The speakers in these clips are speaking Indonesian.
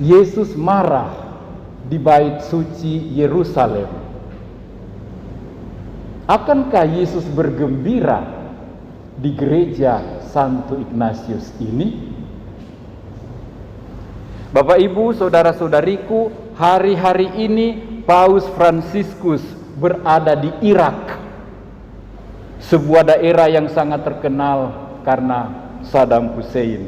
Yesus marah di bait suci Yerusalem. Akankah Yesus bergembira di gereja Santo Ignatius ini? Bapak Ibu, saudara-saudariku, hari-hari ini Paus Fransiskus berada di Irak, sebuah daerah yang sangat terkenal karena Saddam Hussein,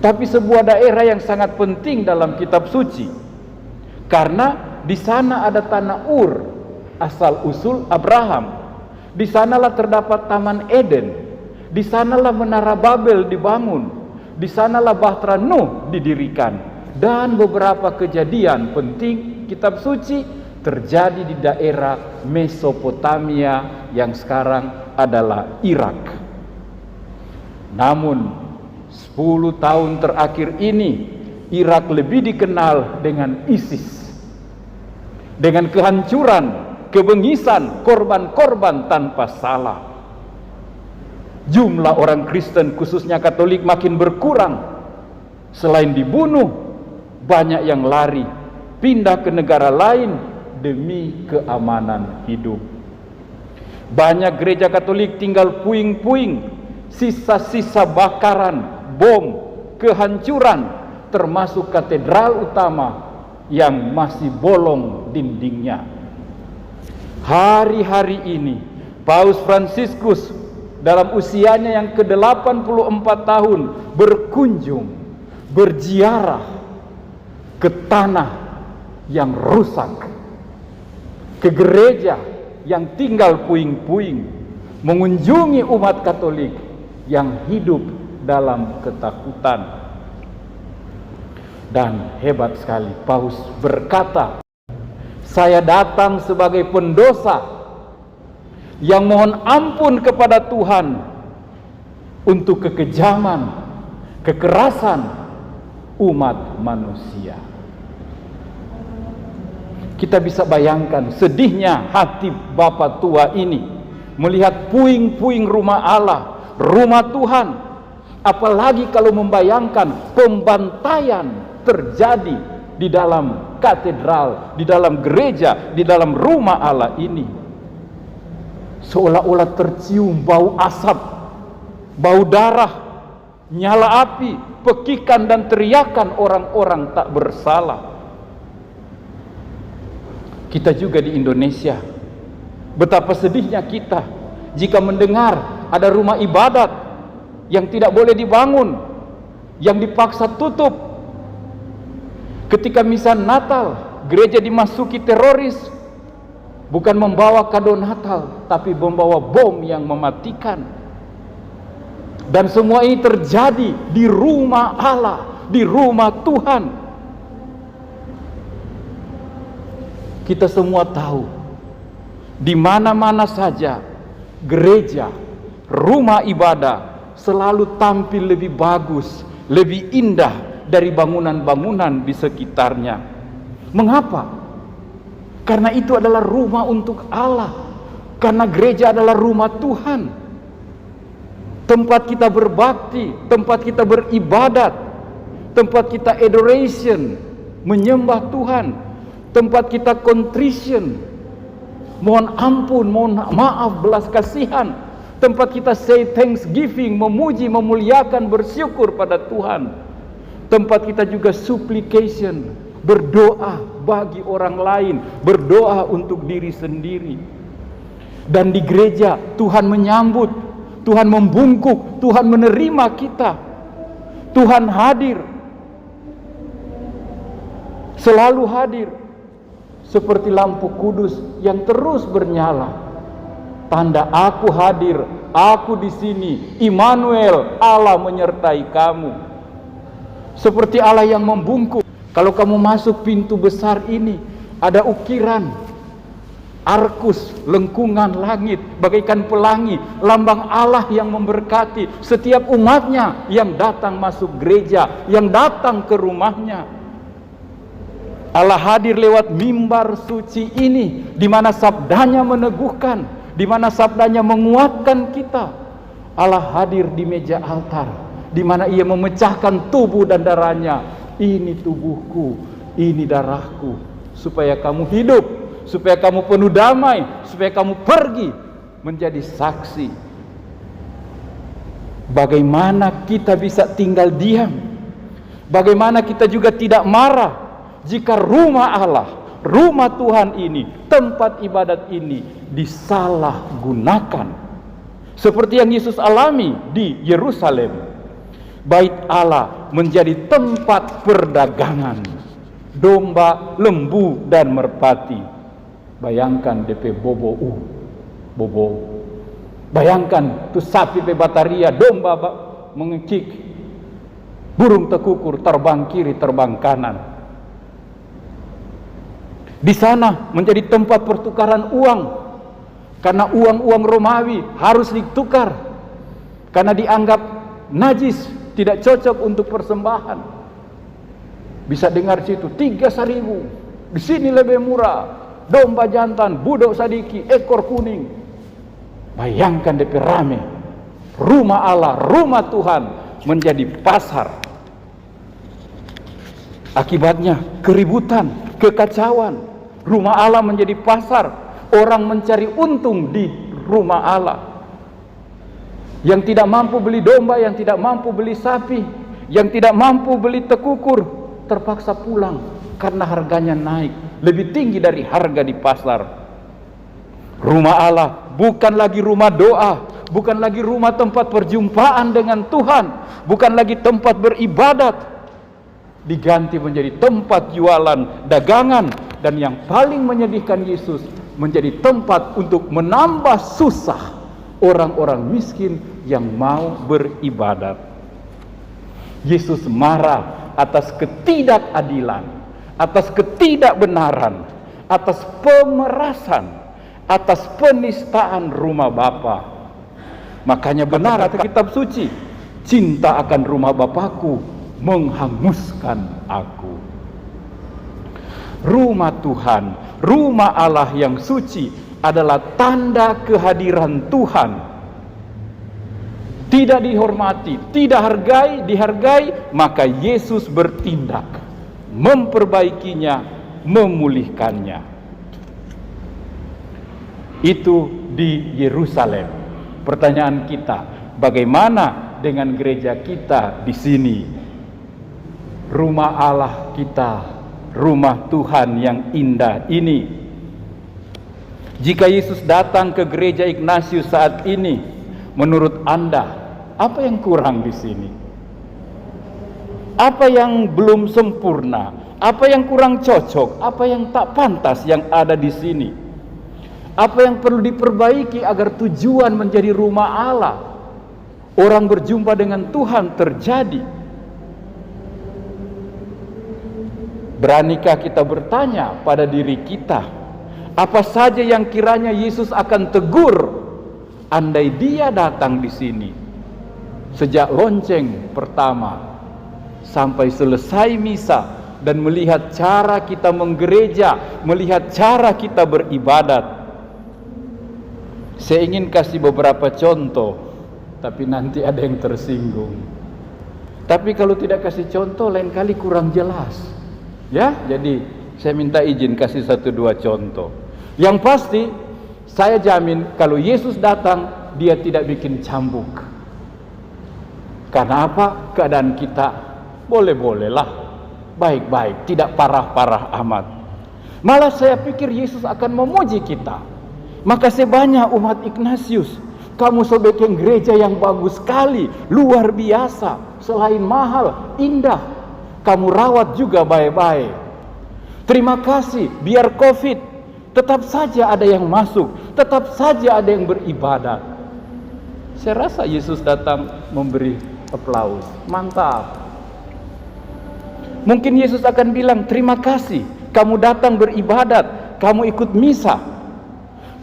tapi sebuah daerah yang sangat penting dalam kitab suci, karena di sana ada tanah Ur, asal usul Abraham. Di sanalah terdapat Taman Eden, di sanalah Menara Babel dibangun, di sanalah Bahtera Nuh didirikan, dan beberapa kejadian penting kitab suci terjadi di daerah Mesopotamia yang sekarang adalah Irak. Namun 10 tahun terakhir ini Irak lebih dikenal dengan ISIS, dengan kehancuran, kebengisan, korban-korban tanpa salah. Jumlah orang Kristen khususnya Katolik makin berkurang. Selain dibunuh, banyak yang lari pindah ke negara lain demi keamanan hidup. Banyak gereja Katolik tinggal puing-puing, sisa-sisa bakaran, bom, kehancuran, termasuk katedral utama yang masih bolong dindingnya. Hari-hari ini Paus Fransiskus dalam usianya yang ke-84 tahun berkunjung, berziarah ke tanah yang rusak, ke gereja yang tinggal puing-puing, mengunjungi umat Katolik yang hidup dalam ketakutan. Dan hebat sekali, Paus berkata, "Saya datang sebagai pendosa yang mohon ampun kepada Tuhan untuk kekejaman, kekerasan umat manusia." Kita bisa bayangkan sedihnya hati Bapak tua ini melihat puing-puing rumah Allah, rumah Tuhan. Apalagi kalau membayangkan pembantaian terjadi di dalam katedral, di dalam gereja, di dalam rumah Allah ini. Seolah-olah tercium bau asap, bau darah, nyala api, pekikan dan teriakan orang-orang tak bersalah. Kita juga di Indonesia, betapa sedihnya kita jika mendengar ada rumah ibadat yang tidak boleh dibangun, yang dipaksa tutup. Ketika misa Natal, gereja dimasuki teroris, bukan membawa kado Natal, tapi membawa bom yang mematikan. Dan semua ini terjadi di rumah Allah, di rumah Tuhan. Kita semua tahu, di mana-mana saja gereja, rumah ibadah selalu tampil lebih bagus, lebih indah dari bangunan-bangunan di sekitarnya. Mengapa? Karena itu adalah rumah untuk Allah. Karena gereja adalah rumah Tuhan. Tempat kita berbakti, tempat kita beribadat, tempat kita adoration, menyembah Tuhan, tempat kita contrition, mohon ampun, mohon maaf, belas kasihan, tempat kita say thanksgiving, memuji, memuliakan, bersyukur pada Tuhan. Tempat kita juga supplication, berdoa bagi orang lain, berdoa untuk diri sendiri. Dan di gereja Tuhan menyambut, Tuhan membungkuk, Tuhan menerima kita, Tuhan hadir, selalu hadir, seperti lampu kudus yang terus bernyala. Tanda aku hadir, aku di sini, Immanuel, Allah menyertai kamu. Seperti Allah yang membungkuk. Kalau kamu masuk pintu besar ini, ada ukiran arkus, lengkungan langit bagaikan pelangi, lambang Allah yang memberkati setiap umatnya yang datang masuk gereja, yang datang ke rumahnya. Allah hadir lewat mimbar suci ini, di mana sabdanya meneguhkan, di mana sabdanya menguatkan kita. Allah hadir di meja altar, di mana ia memecahkan tubuh dan darahnya ini tubuhku, ini darahku, supaya kamu hidup, supaya kamu penuh damai, supaya kamu pergi menjadi saksi. Bagaimana kita bisa tinggal diam? Bagaimana kita juga tidak marah jika rumah Allah, rumah Tuhan ini, tempat ibadat ini disalahgunakan seperti yang Yesus alami di Yerusalem. Bait Allah menjadi tempat perdagangan domba, lembu, dan merpati. Bayangkan DP bobo bayangkan tu sapi pe bataria, domba mengekik, burung tekukur terbang kiri terbang kanan. Di sana menjadi tempat pertukaran uang, karena uang Romawi harus ditukar karena dianggap najis, tidak cocok untuk persembahan. Bisa dengar situ 3.000, di sini lebih murah, domba jantan, budok sadiki, ekor kuning. Bayangkan DP rame, rumah Allah, rumah Tuhan menjadi pasar. Akibatnya keributan, kekacauan. Rumah Allah menjadi pasar. Orang mencari untung di rumah Allah. Yang tidak mampu beli domba, yang tidak mampu beli sapi, yang tidak mampu beli tekukur, terpaksa pulang karena harganya naik lebih tinggi dari harga di pasar. Rumah Allah bukan lagi rumah doa, bukan lagi rumah tempat perjumpaan dengan Tuhan, bukan lagi tempat beribadat, diganti menjadi tempat jualan dagangan. Dan yang paling menyedihkan, Yesus menjadi tempat untuk menambah susah orang-orang miskin yang mau beribadat. Yesus marah atas ketidakadilan, atas ketidakbenaran, atas pemerasan, atas penistaan rumah Bapa. Makanya benar kata kitab suci, cinta akan rumah Bapakku menghanguskan aku. Rumah Tuhan, rumah Allah yang suci adalah tanda kehadiran Tuhan. Tidak dihormati, tidak dihargai, maka Yesus bertindak, memperbaikinya, memulihkannya. Itu di Yerusalem. Pertanyaan kita, bagaimana dengan gereja kita di sini? Rumah Allah kita, rumah Tuhan yang indah ini. Jika Yesus datang ke gereja Ignatius saat ini, menurut Anda, apa yang kurang di sini? Apa yang belum sempurna? Apa yang kurang cocok? Apa yang tak pantas yang ada di sini? Apa yang perlu diperbaiki agar tujuan menjadi rumah Allah, orang berjumpa dengan Tuhan terjadi? Beranikah kita bertanya pada diri kita, apa saja yang kiranya Yesus akan tegur andai dia datang di sini? Sejak lonceng pertama sampai selesai misa, dan melihat cara kita menggereja, melihat cara kita beribadat. Saya ingin kasih beberapa contoh, tapi nanti ada yang tersinggung. Tapi kalau tidak kasih contoh, lain kali kurang jelas. Ya, jadi saya minta izin kasih 1-2 contoh. Yang pasti, saya jamin kalau Yesus datang, dia tidak bikin cambuk. Karena apa? Keadaan kita boleh-bolehlah, baik-baik, tidak parah-parah amat. Malah saya pikir Yesus akan memuji kita. Maka sebanyak umat Ignatius, kamu sebagai gereja yang bagus sekali, luar biasa, selain mahal, indah, kamu rawat juga baik-baik. Terima kasih, biar COVID tetap saja ada yang masuk, tetap saja ada yang beribadat. Saya rasa Yesus datang memberi aplaus, mantap. Mungkin Yesus akan bilang, terima kasih, kamu datang beribadat, kamu ikut misa.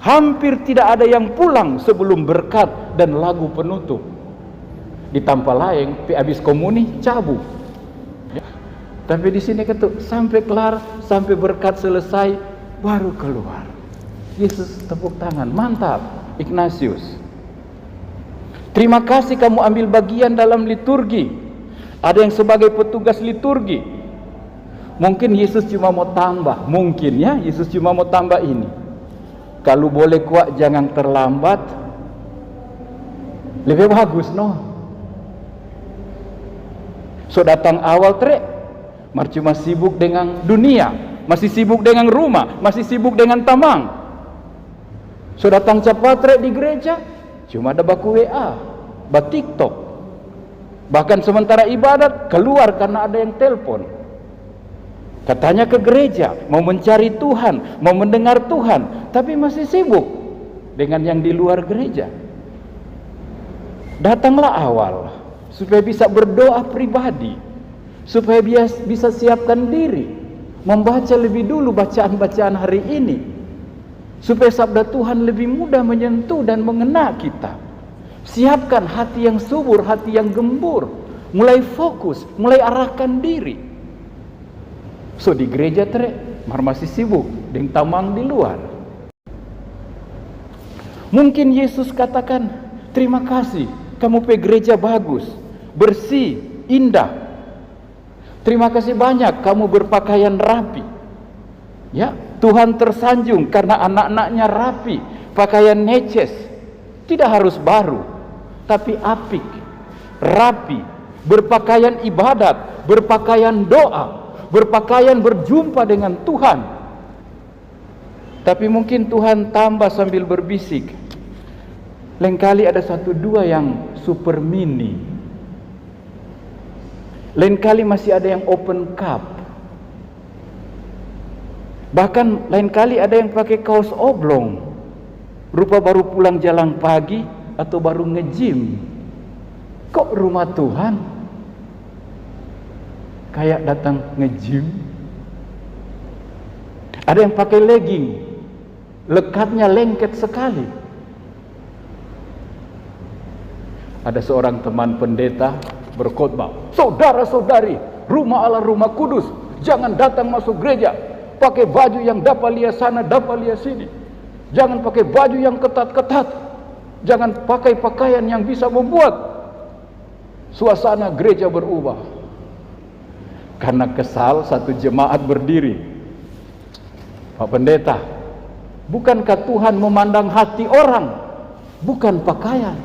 Hampir tidak ada yang pulang sebelum berkat dan lagu penutup. Di tempat lain, habis komuni cabut. Tapi di sini ketuk sampai kelar, sampai berkat selesai, baru keluar. Yesus tepuk tangan, mantap, Ignatius. Terima kasih kamu ambil bagian dalam liturgi. Ada yang sebagai petugas liturgi, Mungkin Yesus cuma mau tambah, mungkin ya, Yesus cuma mau tambah ini. Kalau boleh kuat jangan terlambat, lebih bagus no. So datang awal trek, cuma sibuk dengan dunia, masih sibuk dengan rumah, masih sibuk dengan tamang. So datang cepat trek di gereja, cuma ada baku WA, bak TikTok. Bahkan sementara ibadat keluar karena ada yang telepon. Katanya ke gereja, mau mencari Tuhan, mau mendengar Tuhan, tapi masih sibuk dengan yang di luar gereja. Datanglah awal, supaya bisa berdoa pribadi, supaya bisa siapkan diri, membaca lebih dulu bacaan-bacaan hari ini, supaya sabda Tuhan lebih mudah menyentuh dan mengena kita. Siapkan hati yang subur, hati yang gembur, mulai fokus, mulai arahkan diri. So di gereja masih sibuk dengan tamang di luar. Mungkin Yesus katakan, terima kasih, kamu pergi gereja bagus, bersih, indah. Terima kasih banyak, kamu berpakaian rapi. Ya, Tuhan tersanjung karena anak-anaknya rapi, pakaian neces, tidak harus baru, tapi apik, rapi, berpakaian ibadat, berpakaian doa, berpakaian berjumpa dengan Tuhan. Tapi mungkin Tuhan tambah sambil berbisik, lain kali ada 1-2 yang super mini, lain kali masih ada yang open cup, bahkan lain kali ada yang pakai kaos oblong, rupa baru pulang jalan pagi atau baru nge-gym. Kok rumah Tuhan kayak datang nge-gym? Ada yang pakai legging, lekatnya lengket sekali. Ada seorang teman pendeta berkhotbah, saudara-saudari, rumah Allah rumah kudus, jangan datang masuk gereja pakai baju yang dapat lihat sana, dapat lihat sini. Jangan pakai baju yang ketat-ketat, jangan pakai pakaian yang bisa membuat suasana gereja berubah. Karena kesal, satu jemaat berdiri, Pak Pendeta, bukankah Tuhan memandang hati orang, bukan pakaian?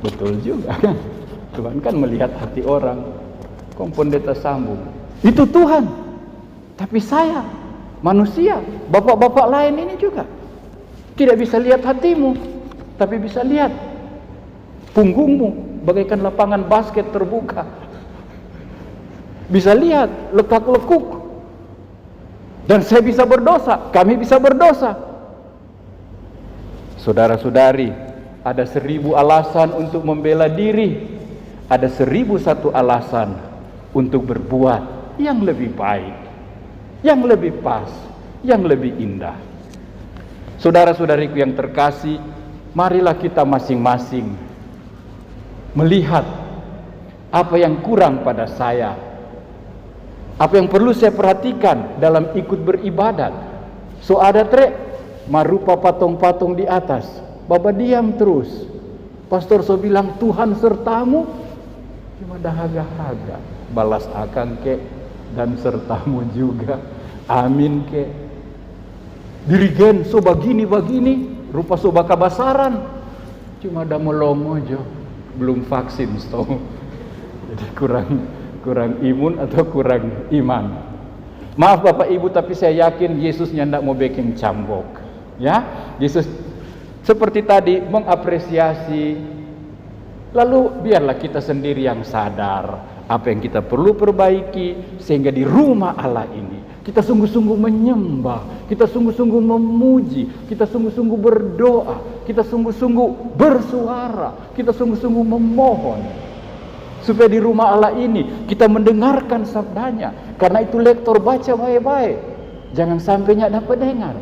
Betul juga, Tuhan kan melihat hati orang. Kok pendeta sambung, itu Tuhan, tapi saya manusia, bapak-bapak lain ini juga tidak bisa lihat hatimu, tapi bisa lihat punggungmu bagaikan lapangan basket terbuka, bisa lihat lekak-lekuk. Dan saya bisa berdosa, kami bisa berdosa. Saudara-saudari, ada 1000 alasan untuk membela diri, ada 1001 alasan untuk berbuat yang lebih baik, yang lebih pas, yang lebih indah. Saudara-saudariku yang terkasih, marilah kita masing-masing melihat apa yang kurang pada saya, apa yang perlu saya perhatikan dalam ikut beribadat. So ada marupa patung-patung di atas, Bapak diam terus. Pastor so bilang Tuhan sertamu, cuma dahaga-haga, balas akan ke dan sertamu juga, amin ke. Dirigen so begini, rupa so bakabasaran, cuma ada melongo jo, belum vaksin so. Jadi kurang imun atau kurang iman. Maaf Bapak Ibu, tapi saya yakin Yesus nyandak mau bikin cambok. Ya, Yesus seperti tadi mengapresiasi. Lalu biarlah kita sendiri yang sadar apa yang kita perlu perbaiki, sehingga di rumah Allah ini kita sungguh-sungguh menyembah, kita sungguh-sungguh memuji, kita sungguh-sungguh berdoa, kita sungguh-sungguh bersuara, kita sungguh-sungguh memohon, supaya di rumah Allah ini kita mendengarkan sabdanya. Karena itu lektor baca baik-baik, jangan sampai nggak dapat dengar.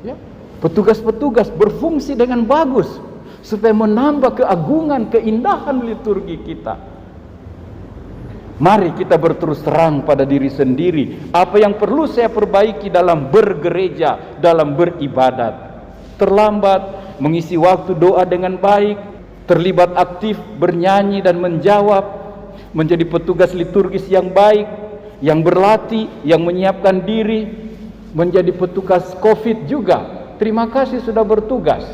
Ya, petugas-petugas berfungsi dengan bagus supaya menambah keagungan, keindahan liturgi kita. Mari kita berterus terang pada diri sendiri, apa yang perlu saya perbaiki dalam bergereja, dalam beribadat. Terlambat mengisi waktu doa dengan baik, terlibat aktif bernyanyi dan menjawab, menjadi petugas liturgis yang baik, yang berlatih, yang menyiapkan diri menjadi petugas COVID juga. Terima kasih sudah bertugas.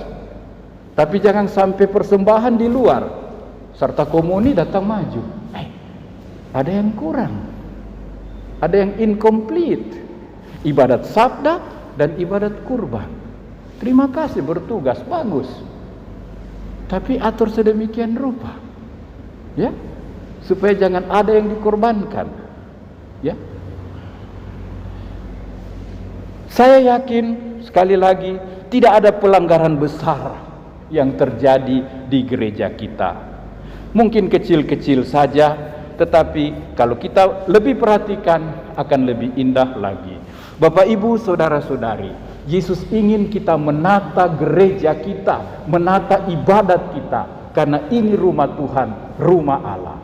Tapi jangan sampai persembahan di luar, serta komuni datang maju. Ada yang kurang, ada yang incomplete. Ibadat sabda dan ibadat kurban. Terima kasih bertugas, bagus. Tapi atur sedemikian rupa, ya, supaya jangan ada yang dikorbankan, ya. Saya yakin sekali lagi tidak ada pelanggaran besar yang terjadi di gereja kita. Mungkin kecil-kecil saja, tetapi kalau kita lebih perhatikan akan lebih indah lagi. Bapak, Ibu, saudara-saudari, Yesus ingin kita menata gereja kita, menata ibadat kita, karena ini rumah Tuhan, rumah Allah.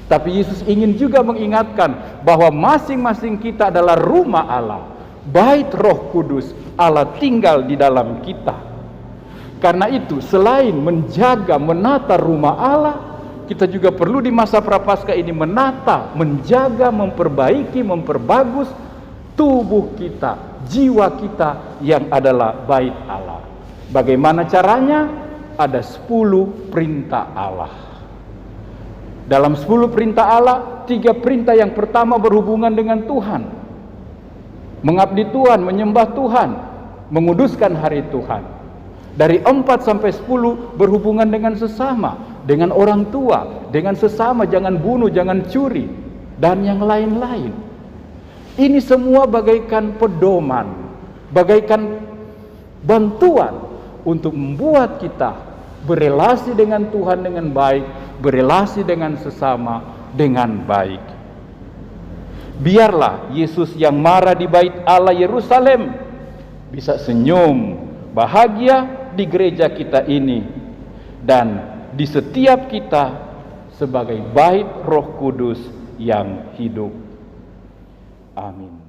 Tapi Yesus ingin juga mengingatkan bahwa masing-masing kita adalah rumah Allah, bait Roh Kudus, Allah tinggal di dalam kita. Karena itu, selain menjaga, menata rumah Allah, kita juga perlu di masa Prapaskah ini menata, menjaga, memperbaiki, memperbagus tubuh kita, jiwa kita yang adalah bait Allah. Bagaimana caranya? Ada 10 perintah Allah. Dalam 10 perintah Allah, 3 perintah yang pertama berhubungan dengan Tuhan. Mengabdi Tuhan, menyembah Tuhan, menguduskan hari Tuhan. Dari 4 sampai 10 berhubungan dengan sesama, dengan orang tua, dengan sesama, jangan bunuh, jangan curi, dan yang lain-lain. Ini semua bagaikan pedoman, bagaikan bantuan untuk membuat kita berelasi dengan Tuhan dengan baik, berelasi dengan sesama dengan baik. Biarlah Yesus yang marah di bait Allah Yerusalem bisa senyum, bahagia di gereja kita ini dan di setiap kita sebagai bait Roh Kudus yang hidup. Amin.